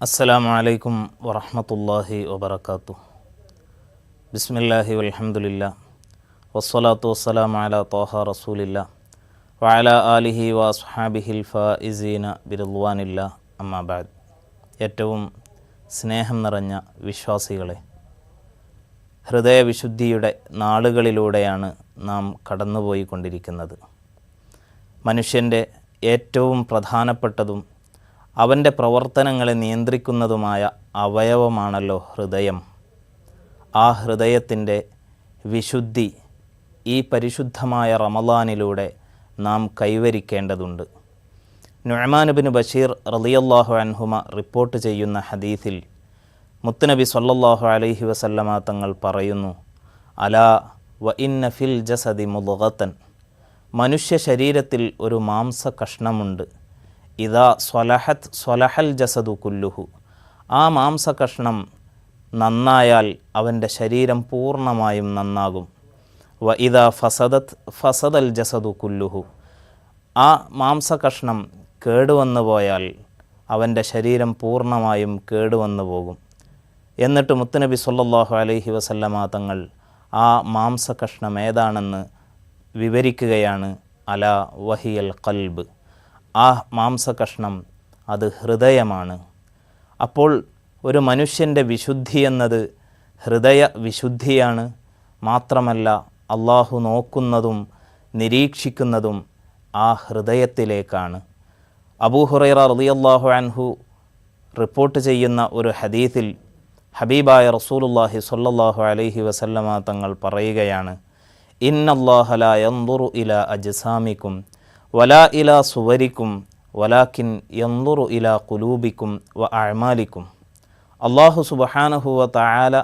അസ്സലാമു അലൈക്കും വറഹ്മത്തുള്ളാഹി വബറകാതുഹു. ബിസ്മില്ലാഹി വൽഹംദുലില്ലാഹ് വസ്സലാത്തു വസ്സലാമു അലാ ത്വാഹ റസൂലില്ലാഹ് വഅലാ ആലിഹി വഅസ്ഹാബിഹിൽ ഫായിസീന ബിറിദ്വാനില്ലാഹ്. അമ്മാ ബഅദ്. ഏറ്റവും സ്നേഹം നിറഞ്ഞ വിശ്വാസികളെ, ഹൃദയവിശുദ്ധിയുടെ നാളുകളിലൂടെയാണ് നാം കടന്നുപോയിക്കൊണ്ടിരിക്കുന്നത്. മനുഷ്യൻ്റെ ഏറ്റവും പ്രധാനപ്പെട്ടതും അവൻ്റെ പ്രവർത്തനങ്ങളെ നിയന്ത്രിക്കുന്നതുമായ അവയവമാണല്ലോ ഹൃദയം. ആ ഹൃദയത്തിൻ്റെ വിശുദ്ധി ഈ പരിശുദ്ധമായ റമളാനിലൂടെ നാം കൈവരിക്കേണ്ടതുണ്ട്. നുഅ്മാൻ ഇബ്നു ബശീർ റളിയല്ലാഹു അൻഹുമ റിപ്പോർട്ട് ചെയ്യുന്ന ഹദീസിൽ മുത്തുനബി സ്വല്ലല്ലാഹു അലൈഹി വസല്ലമ തങ്ങൾ പറയുന്നു, അലാ വ ഇന്ന ഫിൽ ജസദി മുദ്ഗതൻ, മനുഷ്യ ശരീരത്തിൽ ഒരു മാംസ കഷ്ണമുണ്ട്. ഇദാ സ്വലഹത് സ്വലഹൽ ജസദു കുല്ലുഹു, ആ മാംസകഷ്ണം നന്നായാൽ അവൻ്റെ ശരീരം പൂർണ്ണമായും നന്നാകും. വ ഇദാ ഫസദത് ഫസദൽ ജസദു കുല്ലുഹു, ആ മാംസകഷ്ണം കേടുവന്നു പോയാൽ അവൻ്റെ ശരീരം പൂർണ്ണമായും കേടുവന്നു പോകും. എന്നിട്ട് മുത്തുനബി സ്വല്ലല്ലാഹു അലൈഹി വസല്ലമ തങ്ങൾ ആ മാംസകഷ്ണം ഏതാണെന്ന് വിവരിക്കുകയാണ്. അലാ വഹിയൽ ഖൽബ്, ആ മാംസകഷ്ണം അത് ഹൃദയമാണ്. അപ്പോൾ ഒരു മനുഷ്യൻ്റെ വിശുദ്ധി എന്നത് ഹൃദയ വിശുദ്ധിയാണ്. മാത്രമല്ല അള്ളാഹു നോക്കുന്നതും നിരീക്ഷിക്കുന്നതും ആ ഹൃദയത്തിലേക്കാണ്. അബൂ ഹുറൈറ റളിയല്ലാഹു അൻഹു റിപ്പോർട്ട് ചെയ്യുന്ന ഒരു ഹദീസിൽ ഹബീബായ റസൂലുള്ളാഹി സ്വല്ലല്ലാഹു അലൈഹി വസല്ലമ തങ്ങൾ പറയുകയാണ്, ഇന്നല്ലാഹ ലാ യൻദുറു ഇലാ അജ്സാമിക്കും വലാ ഇലാ സുവരിക്കും വലാക്കിൻ യൻദുറു ഇലാ ഖുലൂബിക്കും വ അഅ്മാലിക്കും. അല്ലാഹു സുബ്ഹാനഹു വ തആല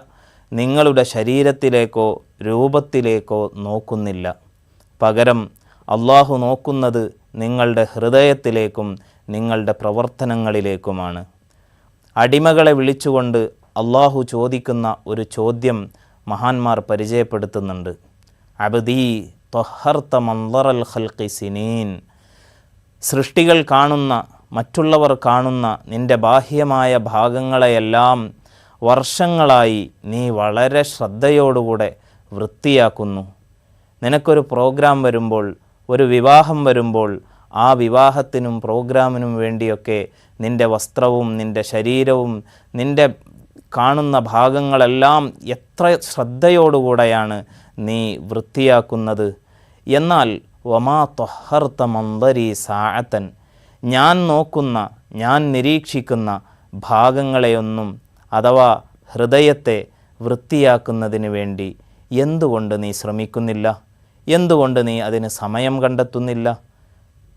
നിങ്ങളുടെ ശരീരത്തിലേക്കോ രൂപത്തിലേക്കോ നോക്കുന്നില്ല. പകരം അല്ലാഹു നോക്കുന്നത് നിങ്ങളുടെ ഹൃദയത്തിലേക്കും നിങ്ങളുടെ പ്രവർത്തനങ്ങളിലേക്കുമാണ്. അടിമകളെ വിളിച്ചുകൊണ്ട് അല്ലാഹു ചോദിക്കുന്ന ഒരു ചോദ്യം മഹാന്മാർ പരിചയപ്പെടുത്തുന്നുണ്ട്. അബ്ദീ ത്വഹർത മൻദറൽ ഖൽഖി സിനീൻ, സൃഷ്ടികൾ കാണുന്ന, മറ്റുള്ളവർ കാണുന്ന നിൻ്റെ ബാഹ്യമായ ഭാഗങ്ങളെയെല്ലാം വർഷങ്ങളായി നീ വളരെ ശ്രദ്ധയോടുകൂടെ വൃത്തിയാക്കുന്നു. നിനക്കൊരു പ്രോഗ്രാം വരുമ്പോൾ, ഒരു വിവാഹം വരുമ്പോൾ, ആ വിവാഹത്തിനും പ്രോഗ്രാമിനും വേണ്ടിയൊക്കെ നിൻ്റെ വസ്ത്രവും നിൻ്റെ ശരീരവും നിൻ്റെ കാണുന്ന ഭാഗങ്ങളെല്ലാം എത്ര ശ്രദ്ധയോടുകൂടെയാണ് നീ വൃത്തിയാക്കുന്നത്. എന്നാൽ വമാ ത്വഹർത മൻദരി സാഅത്തൻ, ഞാൻ നോക്കുന്ന, ഞാൻ നിരീക്ഷിക്കുന്ന ഭാഗങ്ങളെയൊന്നും അഥവാ ഹൃദയത്തെ വൃത്തിയാക്കുന്നതിന് വേണ്ടി എന്തുകൊണ്ട് നീ ശ്രമിക്കുന്നില്ല? എന്തുകൊണ്ട് നീ അതിന് സമയം കണ്ടെത്തുന്നില്ല?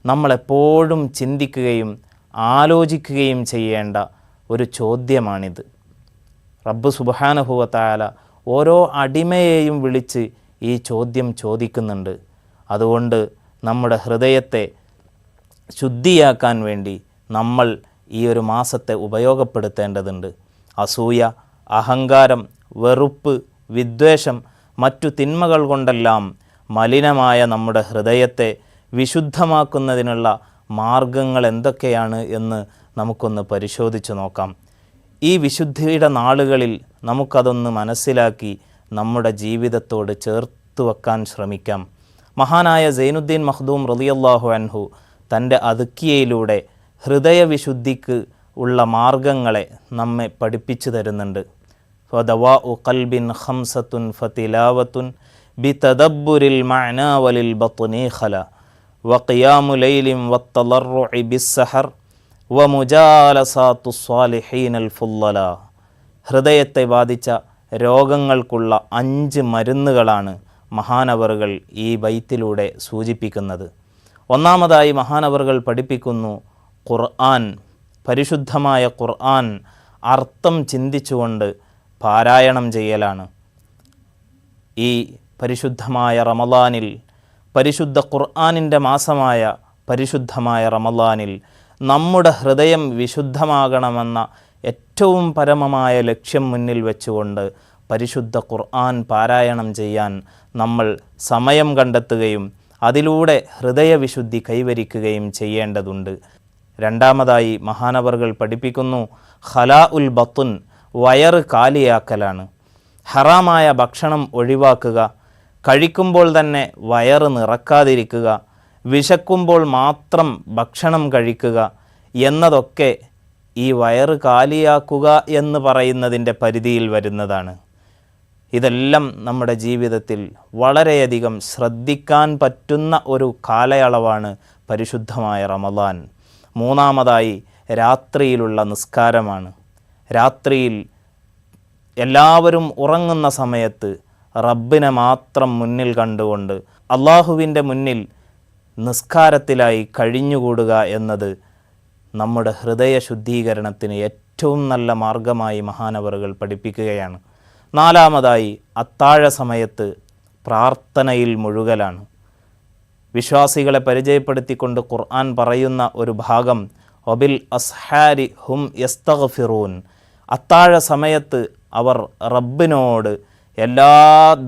നമ്മളെപ്പോഴും ചിന്തിക്കുകയും ആലോചിക്കുകയും ചെയ്യേണ്ട ഒരു ചോദ്യമാണിത്. റബ്ബ് സുബ്ഹാനഹു വ തആല ഓരോ അടിമയെയും വിളിച്ച് ഈ ചോദ്യം ചോദിക്കുന്നുണ്ട്. അതുകൊണ്ട് നമ്മുടെ ഹൃദയത്തെ ശുദ്ധിയാക്കാൻ വേണ്ടി നമ്മൾ ഈ ഒരു മാസത്തെ ഉപയോഗപ്പെടുത്തേണ്ടതുണ്ട്. അസൂയ, അഹങ്കാരം, വെറുപ്പ്, വിദ്വേഷം, മറ്റു തിന്മകൾ കൊണ്ടെല്ലാം മലിനമായ നമ്മുടെ ഹൃദയത്തെ വിശുദ്ധമാക്കുന്നതിനുള്ള മാർഗങ്ങൾ എന്തൊക്കെയാണ് എന്ന് നമുക്കൊന്ന് പരിശോധിച്ച് നോക്കാം. ഈ വിശുദ്ധിയുടെ നാളുകളിൽ നമുക്കതൊന്ന് മനസ്സിലാക്കി നമ്മുടെ ജീവിതത്തോട് ചേർത്ത് വെക്കാൻ ശ്രമിക്കാം. മഹാനായ സൈനുദ്ദീൻ മഖ്ദൂം റളിയല്ലാഹു അൻഹു തൻ്റെ അദ്കിയയിലൂടെ ഹൃദയവിശുദ്ധിക്ക് ഉള്ള മാർഗങ്ങളെ നമ്മെ പഠിപ്പിച്ചു തരുന്നുണ്ട്. ഫദവാഉ ഖൽബിൻ ഖംസത്തുൻ ഫതിലാവത്തുൻ ബിതദബ്ബുരിൽ മഅനാ വലിൽ ബത്നി ഖല വഖിയാമു ലൈലിൻ വത്തളർറുഇ ബിസ്സഹർ വമുജാലസാത്തു സ്വാലിഹീനൽ ഫുല്ലല. ഹൃദയത്തെ ബാധിച്ച രോഗങ്ങൾക്കുള്ള 5 മരുന്നുകളാണ് മഹാനവറുകൾ ഈ ബൈത്തിലൂടെ സൂചിപ്പിക്കുന്നത്. ഒന്നാമതായി മഹാനവറുകൾ പഠിപ്പിക്കുന്നു, ഖുർആൻ, പരിശുദ്ധമായ ഖുർആൻ അർത്ഥം ചിന്തിച്ചുകൊണ്ട് പാരായണം ചെയ്യലാണ്. ഈ പരിശുദ്ധമായ റമളാനിൽ, പരിശുദ്ധ ഖുർആനിൻ്റെ മാസമായ പരിശുദ്ധമായ റമളാനിൽ നമ്മുടെ ഹൃദയം വിശുദ്ധമാകണമെന്ന ഏറ്റവും പരമമായ ലക്ഷ്യം മുന്നിൽ വെച്ചുകൊണ്ട് പരിശുദ്ധ ഖുർആൻ പാരായണം ചെയ്യാൻ നമ്മൾ സമയം കണ്ടെത്തുകയും അതിലൂടെ ഹൃദയവിശുദ്ധി കൈവരിക്കുകയും ചെയ്യേണ്ടതുണ്ട്. രണ്ടാമതായി മഹാനവറുകൾ പഠിപ്പിക്കുന്നു ഖലാ ഉൽ ബത്തുൻ, വയറ് കാലിയാക്കലാണ്. ഹറാമായ ഭക്ഷണം ഒഴിവാക്കുക, കഴിക്കുമ്പോൾ തന്നെ വയറ് നിറക്കാതിരിക്കുക, വിശക്കുമ്പോൾ മാത്രം ഭക്ഷണം കഴിക്കുക എന്നതൊക്കെ ഈ വയറ് കാലിയാക്കുക എന്ന് പറയുന്നതിൻ്റെ പരിധിയിൽ വരുന്നതാണ്. ഇതെല്ലാം നമ്മുടെ ജീവിതത്തിൽ വളരെയധികം ശ്രദ്ധിക്കാൻ പറ്റുന്ന ഒരു കാലയളവാണ് പരിശുദ്ധമായ റമദാൻ. മൂന്നാമതായി രാത്രിയിലുള്ള നിസ്കാരമാണ്. രാത്രിയിൽ എല്ലാവരും ഉറങ്ങുന്ന സമയത്ത് റബ്ബിനെ മാത്രം മുന്നിൽ കണ്ടുകൊണ്ട് അള്ളാഹുവിൻ്റെ മുന്നിൽ നിസ്കാരത്തിലായി കഴിഞ്ഞുകൂടുക എന്നത് നമ്മുടെ ഹൃദയ ശുദ്ധീകരണത്തിന് ഏറ്റവും നല്ല മാർഗമായി മഹാനവറുകൾ പഠിപ്പിക്കുകയാണ്. നാലാമതായി അത്താഴ സമയത്ത് പ്രാർത്ഥനയിൽ മുഴുകലാണ്. വിശ്വാസികളെ പരിചയപ്പെടുത്തിക്കൊണ്ട് ഖുർആൻ പറയുന്ന ഒരു ഭാഗം വബിൽ അസ്ഹാരി ഹും യസ്തഗ്ഫിറൂൻ, അത്താഴ സമയത്ത് അവർ റബ്ബിനോട് എല്ലാ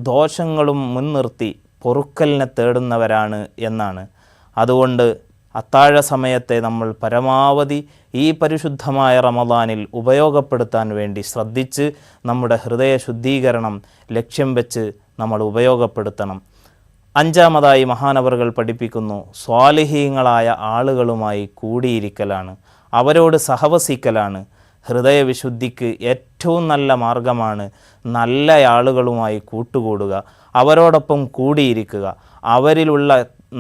ദോഷങ്ങളും മുൻനിർത്തി പൊറുക്കലിനെ തേടുന്നവരാണ് എന്നാണ്. അതുകൊണ്ട് അത്താഴ സമയത്തെ നമ്മൾ പരമാവധി ഈ പരിശുദ്ധമായ റമദാനിൽ ഉപയോഗപ്പെടുത്താൻ വേണ്ടി ശ്രദ്ധിച്ച് നമ്മുടെ ഹൃദയ ശുദ്ധീകരണം ലക്ഷ്യം വെച്ച് നമ്മൾ ഉപയോഗപ്പെടുത്തണം. അഞ്ചാമതായി മഹാനവറുകൾ പഠിപ്പിക്കുന്നു സ്വാലിഹീങ്ങളായ ആളുകളുമായി കൂടിയിരിക്കലാണ്, അവരോട് സഹവസിക്കലാണ്. ഹൃദയവിശുദ്ധിക്ക് ഏറ്റവും നല്ല മാർഗമാണ് നല്ല ആളുകളുമായി കൂട്ടുകൂടുക, അവരോടൊപ്പം കൂടിയിരിക്കുക, അവരിലുള്ള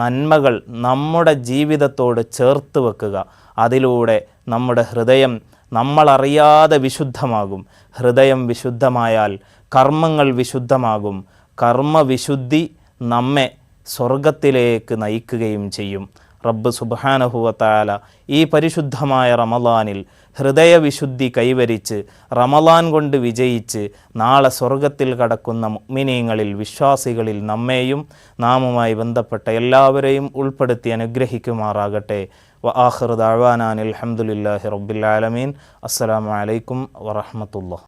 നന്മകൾ നമ്മുടെ ജീവിതത്തോട് ചേർത്ത് വെക്കുക. അതിലൂടെ നമ്മുടെ ഹൃദയം നമ്മളറിയാതെ വിശുദ്ധമാകും. ഹൃദയം വിശുദ്ധമായാൽ കർമ്മങ്ങൾ വിശുദ്ധമാകും. കർമ്മവിശുദ്ധി നമ്മെ സ്വർഗത്തിലേക്ക് നയിക്കുകയും ചെയ്യും. റബ്ബ് സുബ്ഹാനഹു വ തആല ഈ പരിശുദ്ധമായ റമദാനിൽ ഹൃദയവിശുദ്ധി കൈവരിച്ച് റമദാൻ കൊണ്ട് വിജയിച്ച് നാളെ സ്വർഗത്തിൽ കടക്കുന്ന മുഅ്മിനീങ്ങളിൽ വിശ്വാസികളിൽ നമ്മെയും നാമുമായി ബന്ധപ്പെട്ട എല്ലാവരെയും ഉൾപ്പെടുത്തി അനുഗ്രഹിക്കുമാറാകട്ടെ. വ ആഖിറു ദഅ്വാനാ അൽഹംദുലില്ലാഹി റബ്ബിൽ ആലമീൻ. അസ്സലാമു അലൈക്കും വറഹ്മത്തുള്ളാഹി.